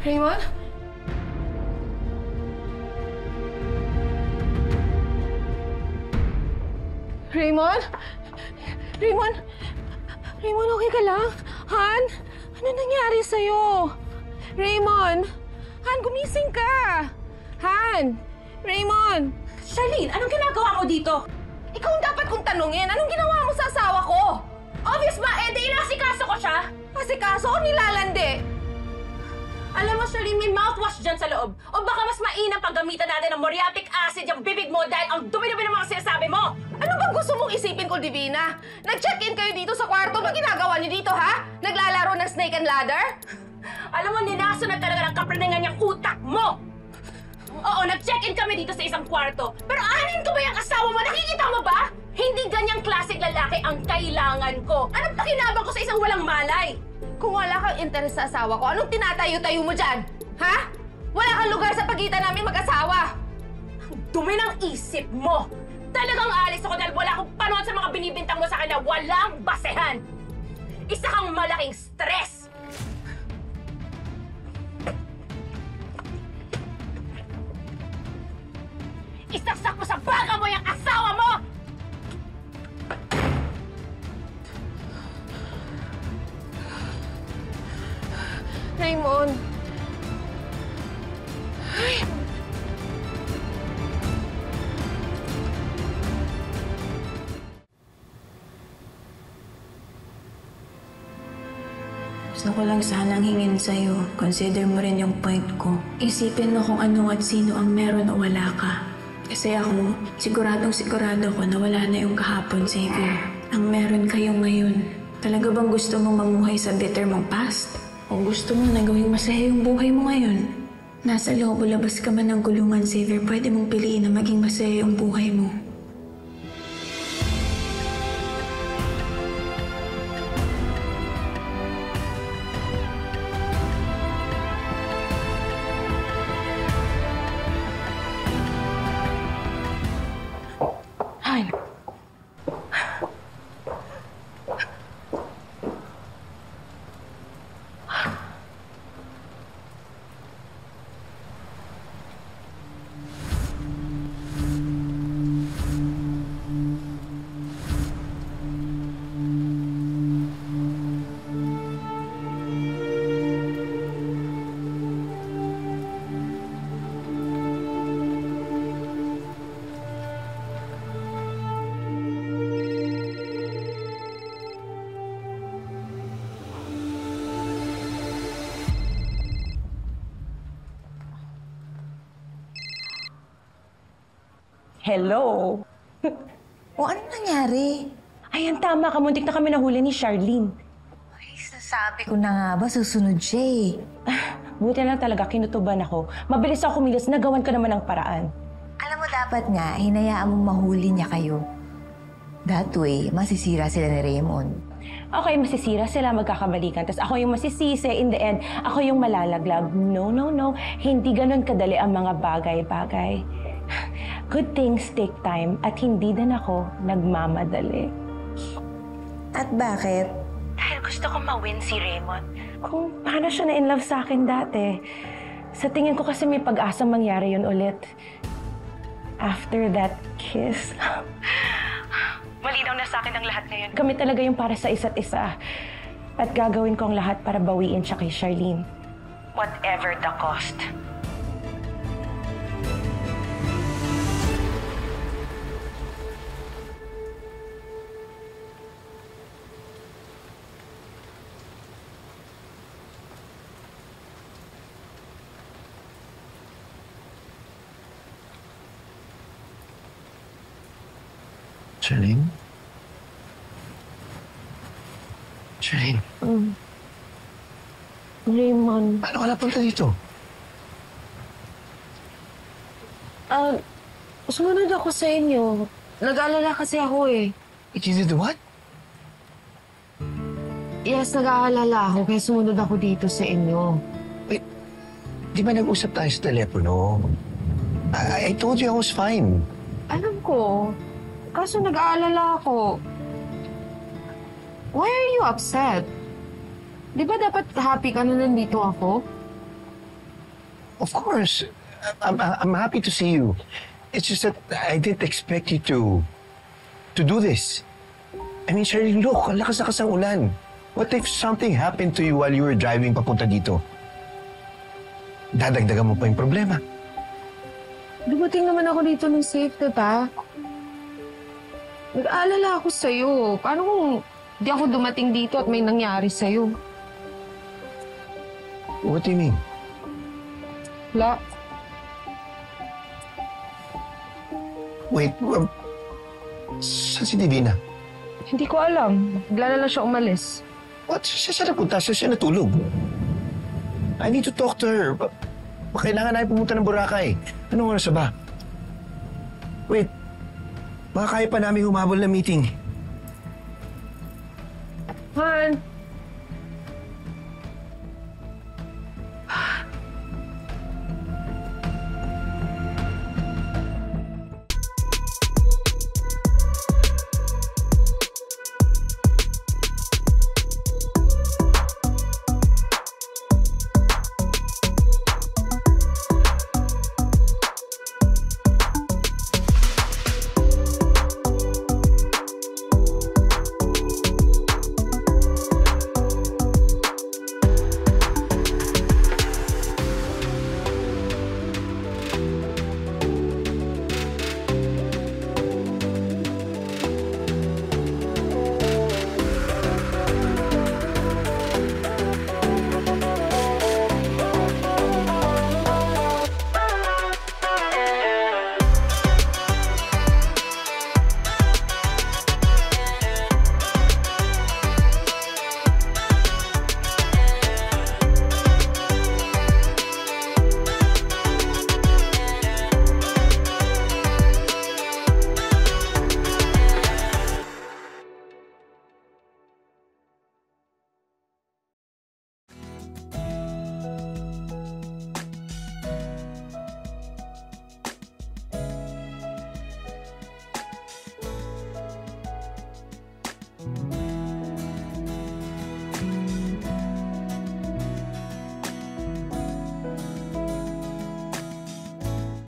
Raymond? Raymond? Raymond? Raymond, okay ka lang? Han? Ano nangyari sa'yo? Raymond? Han, gumising ka! Han! Raymond! Charlene, anong ginagawa mo dito? Ikaw ang dapat kong tanungin. Anong ginawa mo sa asawa ko? Obvious ba? Eh, di inasikaso ko siya. Asikaso o nilalandi? Alam mo, Charlene, may mouthwash dyan sa loob. O baka mas mainam paggamitan natin ng muriatic acid yung bibig mo dahil ang dumi-dumi ng mga sinasabi mo. Ano bang gusto mong isipin ko, Divina? Nag-check-in kayo dito sa kwarto. Ano ginagawa niyo dito, ha? Naglalaro ng snake and ladder? Alam mo, ninasunod talaga ng kapraningan niyang utak mo. Oo, nag-check-in kami dito sa isang kwarto. Pero anin ko ba yung asawa mo? Nakikita mo ba? Hindi ganyang klaseng lalaki ang kailangan ko. Anong pakinabang ko sa isang walang malay? Kung wala kang interes sa asawa ko, anong tinatayo-tayo mo dyan? Ha? Wala kang lugar sa pagitan namin mag-asawa. Ang dumi ng isip mo. Talagang aalis ako dahil wala akong panahon sa mga binibintang mo sa akin na walang basehan. Isa kang malaking stress. Isaksak mo sa baga mo yung asawa mo! Raymond. Ay. Gusto ko lang sanang hingin sa'yo. Consider mo rin yung point ko. Isipin mo kung ano at sino ang meron o wala ka. Kasi ako, siguradong-sigurado ko na wala na yung kahapon, Xavier. Ang meron kayo ngayon. Talaga bang gusto mong mamuhay sa bitter mong past? O gusto mo na gawing masaya yung buhay mo ngayon? Nasa loob o labas ka man ng kulungan, Xavier, pwede mong piliin na maging masaya yung buhay mo. Han. Hello? O anong nangyari? Ayan, tama ka. Muntik na kami nahuli ni Charlene. Ay, sasabi ko na nga ba, susunod siya eh. Buti lang talaga, kinutuban ako. Mabilis ako kumilos, nagawan ko naman ang paraan. Alam mo, dapat nga, hinayaan mong mahuli niya kayo. That way, masisira sila ni Raymond. Okay, masisira sila, magkakamalikan. Tapos ako yung masisisi, in the end, ako yung malalaglag. No, no, no. Hindi ganun kadali ang mga bagay-bagay. Good things take time at hindi din ako nagmamadali. At bakit? Dahil gusto kong ma-win si Raymond. Kung paano siya na-inlove sa akin dati. Sa tingin ko kasi may pag-asang mangyari yun ulit. After that kiss. Malinaw na sa akin ang lahat ngayon. Kami talaga yung para sa isa't isa. At gagawin ko ang lahat para bawiin siya kay Charlene. Whatever the cost. Charlene? Charlene? Raymond. Paano ka napunta dito? Sumunod ako sa inyo. Nag-aalala kasi ako eh. You did what? Yes, nag-aalala ako kaya sumunod ako dito sa inyo. Wait, di ba nag-usap tayo sa telepono? I told you I was fine. Alam ko. Kaso nag-aalala ako. Why are you upset? Di ba dapat happy ka na nandito ako? Of course. I'm happy to see you. It's just that I didn't expect you to do this. I mean, Shirley, look, ang lakas-lakas ng ulan. What if something happened to you while you were driving papunta dito? Dadagdagan mo pa yung problema. Dumating naman ako dito ng safe, diba? Nag-aalala ako sa'yo. Paano kung di ako dumating dito at may nangyari sa'yo? What do you mean? Wala. Wait, saan si Divina? Hindi ko alam. Bigla na lang siya umalis. What? Saan napunta? Saan siya natulog? I need to talk to her. Kailangan na pumunta ng Boracay. Anong oras ba? Wait, baka kaya pa namin humabol na meeting. Han,